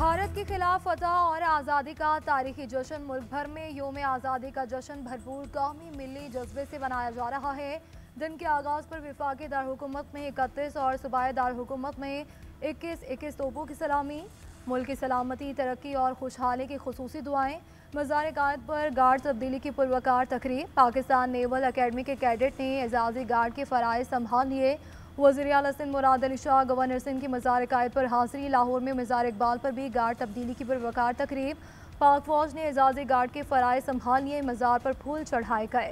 भारत के खिलाफ फतह और आज़ादी का तारीखी जश्न। मुल्क भर में योम आज़ादी का जश्न भरपूर कौमी मिली जज्बे से मनाया जा रहा है। दिन के आगाज़ पर वफाकी दारहुकूमत में 31 और सूबाई दारहुकूमत में 21 तोपों की सलामी। मुल्क की सलामती, तरक्की और खुशहाली की खुसूसी दुआएं। मज़ार कायद पर गार्ड तब्दीली की पुरवकार तकरीब। पाकिस्तान नेवल अकेडमी के कैडेट ने एजाज़ी गार्ड के फ़राइज़ संभाल लिए। वज़ीर आला सिंध मुराद अली शाह गवर्नर सिंध की मज़ार कायद पर हाज़िरी। लाहौर में मज़ार इकबाल पर भी गार्ड तब्दीली की पुरवकार तकरीब। पाक फ़ौज ने एजाज़ी गार्ड के फ़राइज़ संभाल लिए। मज़ार पर फूल चढ़ाए गए।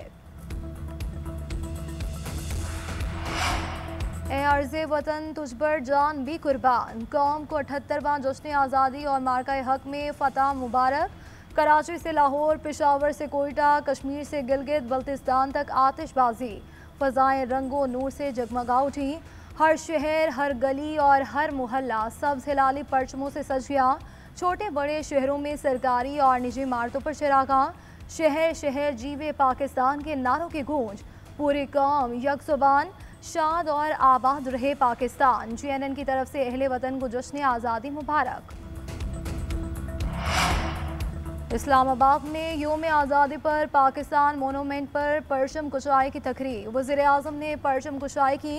ए अर्ज़े वतन तुझ पर जान भी कुर्बान। कौम को 78वां जश्न आज़ादी और मार्का हक में फ़तह मुबारक। कराची से लाहौर, पेशावर से कोयटा, कश्मीर से गिलगित बल्तिस्तान तक आतिशबाजी। फ़ज़ाएँ रंगो नूर से जगमगा उठी। हर शहर, हर गली और हर मोहल्ला सब्ज़ हिलाली परचमों से सज गया। छोटे बड़े शहरों में सरकारी और निजी इमारतों पर चिरागा। शहर शहर जीवे पाकिस्तान के नारों की गूंज। पूरी कौम यकजुबान, शाद और आबाद रहे पाकिस्तान। JNN की तरफ से अहले वतन को जश्न आज़ादी मुबारक। इस्लामाबाद में योम आज़ादी पर पाकिस्तान मोनूमेंट पर परचम कुशाई की तकरीब। वज़ीर आज़म ने परचम कुशाई की।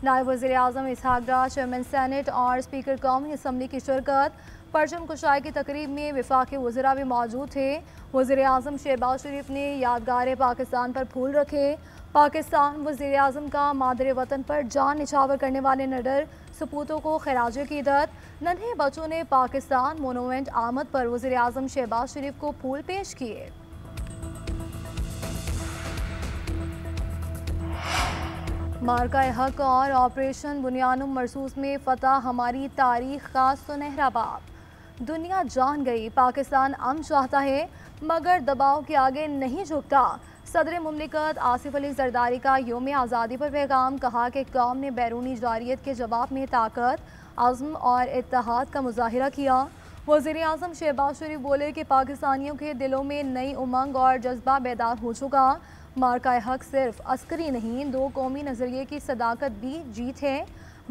नायब वज़ीर आज़म इसहाक डार, चेयरमैन सेनेट और स्पीकर कौमी असम्बली की शिरकत। परचम कुशाई की तकरीब में वफाकी वज़रा भी मौजूद थे। वज़ीर आज़म शहबाज शरीफ ने यादगार पाकिस्तान पर फूल रखे। पाकिस्तान वज़ीर आज़म का मादरे वतन पर जान निछावर करने वाले निडर सपूतों को खिराज क़ीदत। नन्हे बच्चों ने पाकिस्तान मोनूमेंट आमद पर वज़ीर आज़म शहबाज शरीफ को फूल पेश किए। मार्का हक और ऑपरेशन बुनियानुम मरसूस में फ़तह हमारी तारीख का सुनहरा बाब। दुनिया जान गई पाकिस्तान अमन चाहता है मगर दबाव के आगे नहीं झुकता। सदर मुमलिकत आसिफ अली जरदारी का योम आज़ादी पर पैगाम। कहा कि कौम ने बैरूनी जारियत के जवाब में ताकत, अज़्म और इत्तेहाद का मुजाहिरा किया। वज़ीर आज़म शहबाज शरीफ बोले कि पाकिस्तानियों के दिलों में नई उमंग और जज्बा बेदार हो चुका। मार्का हक सिर्फ अस्करी नहीं, दो कौमी नज़रिए की सदाकत भी जीत है।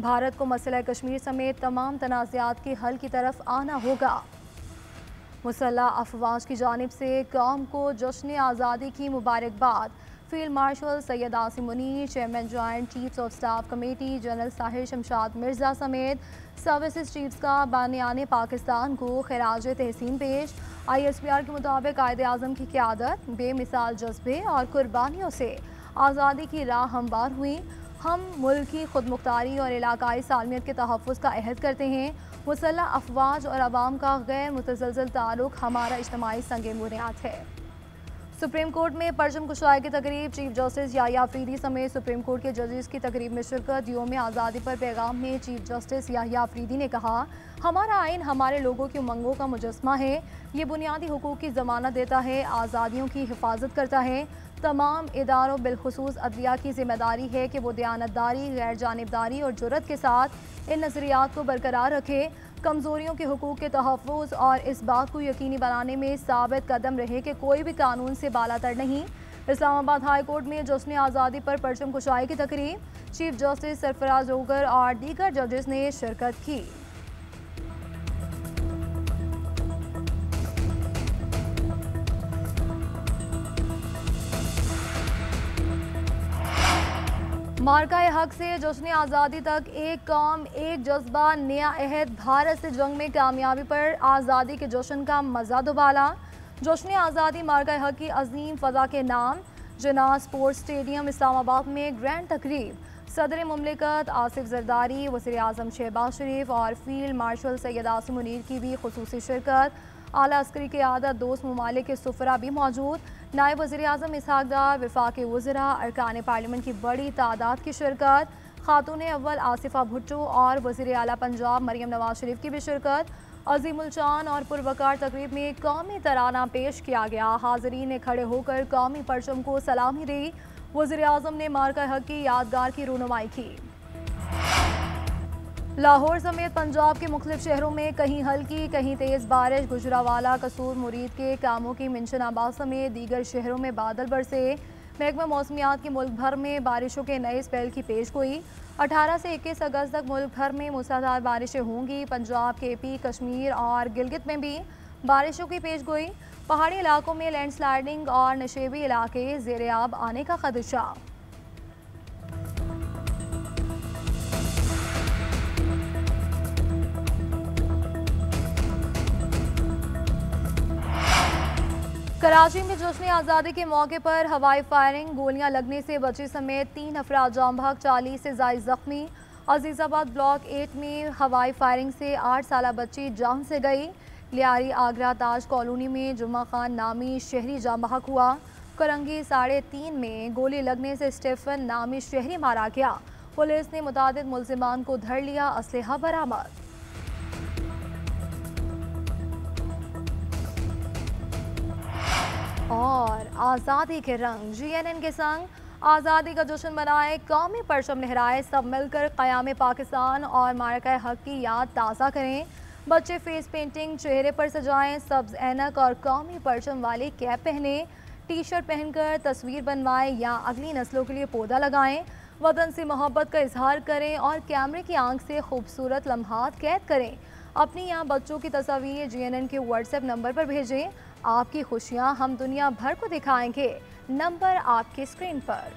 भारत को मसला कश्मीर समेत तमाम तनाज़ात के हल की तरफ आना होगा। मुसल्लह अफवाज की जानिब से कौम को जश्न आज़ादी की मुबारकबाद। Field marshal Syed Asim Munir, chairman joint chiefs of staff committee general Sahir Shamshad Mirza समेत सर्विसेज चीफ्स का बानियान पाकिस्तान को खिराज तहसीन पेश। ISPR के मुताबिक कायदे आज़म की क़यादत, बेमिसाल जज्बे और कुर्बानियों से आज़ादी की राह हमवार हुई। हम मुल्क की खुद मुख्तारी और इलाकाई सालमियत के तहफ़्फ़ुज़ का अहद करते हैं। मुसल्लह अफवाज और अवाम का गैर मुतज़लज़ल ताल्लुक़ हमारा इज्तिमाई संग बुनियाद है। सुप्रीम कोर्ट में परचम कुशाई की तकरीब। चीफ जस्टिस याह्या अफरीदी समेत सुप्रीम कोर्ट के जजेस की तकरीब में शिरकत। योम आज़ादी पर पैगाम में चीफ जस्टिस याह्या अफरीदी ने कहा, हमारा आइन हमारे लोगों की उमंगों का मुजस्मा है। ये बुनियादी हुकूक की ज़मानत देता है, आज़ादियों की हिफाजत करता है। तमाम इदारों बिलखुसूस अदलिया की जिम्मेदारी है कि वो दयानतदारी, गैर जानिबदारी और जुर्रत के साथ इन नज़रियात को बरकरार रखे। कमज़ोरियों के हुकूक के तहफ़्फ़ुज़ और इस बात को यकीनी बनाने में साबित कदम रहे कि कोई भी कानून से बालातर नहीं। इस्लामाबाद हाई कोर्ट में जश्न आज़ादी पर परचम कुशाई की तकरीब। चीफ जस्टिस सरफराज ओगर और दीगर जजेस ने शिरकत की। मार्का हक से जश्न आज़ादी तक एक कौम, एक जज्बा, नया अहद। भारत से जंग में कामयाबी पर आज़ादी के जश्न का मज़ा दुबाला। जश्न आज़ादी मार्का हक की अजीम फ़ज़ा के नाम। जना स्पोर्ट्स स्टेडियम इस्लामाबाद में ग्रैंड तकरीब। सदर मुमलिकत आसिफ जरदारी, वज़ीर आज़म शहबाज शरीफ और फील्ड मार्शल सैयद आसिम मुनीर की भी खुसूसी शिरकत। आला अस्करी क़यादत, दोस्त ममालिक के सुफरा भी मौजूद। नायब वज़ीर आज़म इसहाक डार, वफाकी वज़रा, अरकान पार्लियामेंट की बड़ी तादाद की शिरकत। खातून अव्वल आसिफा भुट्टो और वज़ीर आला पंजाब मरियम नवाज शरीफ की भी शिरकत। अजीमुल शान और पुरवकार तकरीब में कौमी तराना पेश किया गया। हाज़रीन ने खड़े होकर कौमी परचम को सलामी दी। वज़ीर आज़म ने मार्का हक की यादगार की रूनुमाई की। लाहौर समेत पंजाब के मुख्तलिफ शहरों में कहीं हल्की कहीं तेज़ बारिश। गुजरावाला, कसूर, मुरीद के कामों की मिंशनाबाद समेत दीगर शहरों में बादल बरसे। महकमा मौसमियात की मुल्क भर में बारिशों के नए स्पेल की पेशगोई। 18 से 21 अगस्त तक मुल्क भर में मूसलाधार बारिशें होंगी। पंजाब, केपी, कश्मीर और गिलगित में भी बारिशों की पेशगोई। पहाड़ी इलाकों में लैंडस्लाइडिंग और नशेबी इलाके ज़ेर-ए-आब आने का खदशा। कराची में जश्न आज़ादी के मौके पर हवाई फायरिंग, गोलियां लगने से बच्चे समेत 3 अफराद जाम बहक, 40 से ज़ायद जख्मी। अजीज़ाबाद ब्लॉक 8 में हवाई फायरिंग से 8 साल बच्ची जान से गई। लियारी आगरा ताज कॉलोनी में जुम्मा खान नामी शहरी जाम बहक हुआ। करंगी 3.5 में गोली लगने से स्टीफन नामी शहरी मारा गया। पुलिस ने मुतादिद मुल्जिमान को धर लिया, असलहा बरामद। और आज़ादी के रंग, GNN के संग आज़ादी का जश्न मनाए, कौमी परचम लहराए, सब मिलकर क़याम पाकिस्तान और मारका हक की याद ताज़ा करें। बच्चे फेस पेंटिंग चेहरे पर सजाएं, सब्ज ऐनक और कौमी परचम वाली कैप पहने, टी शर्ट पहनकर तस्वीर बनवाएं या अगली नस्लों के लिए पौधा लगाएं। वतन से मोहब्बत का इजहार करें और कैमरे की आंख से खूबसूरत लम्हात कैद करें। अपनी या बच्चों की तस्वीर GNN के व्हाट्सएप नंबर पर भेजें। आपकी खुशियां हम दुनिया भर को दिखाएंगे। नंबर आपके स्क्रीन पर।